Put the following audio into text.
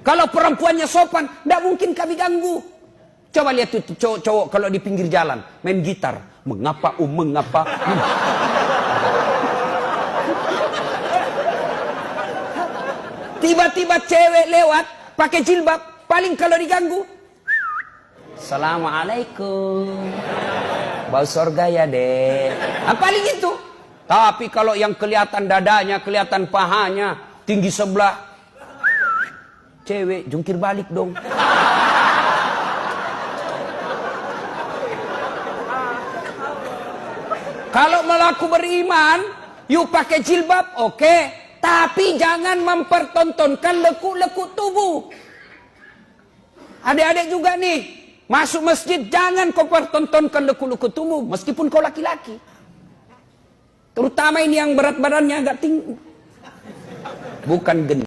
Kalau perempuannya sopan, tidak mungkin kami ganggu. Coba lihat tuh cowok-cowok kalau di pinggir jalan main gitar. Mengapa mengapa? Tiba-tiba cewek lewat pakai jilbab, paling kalau diganggu, Assalamualaikum, bau surga ya deh. Paling itu. Tapi kalau yang kelihatan dadanya, kelihatan pahanya, tinggi sebelah, cewek jungkir balik dong. Kalau melaku beriman, yuk pakai jilbab, oke. Tapi jangan mempertontonkan lekuk-lekuk tubuh. Adik-adik juga nih, masuk masjid jangan kau pertontonkan lekuk-lekuk tubuh, meskipun kau laki-laki. Terutama ini yang berat badannya agak tinggi. Bukan gendut.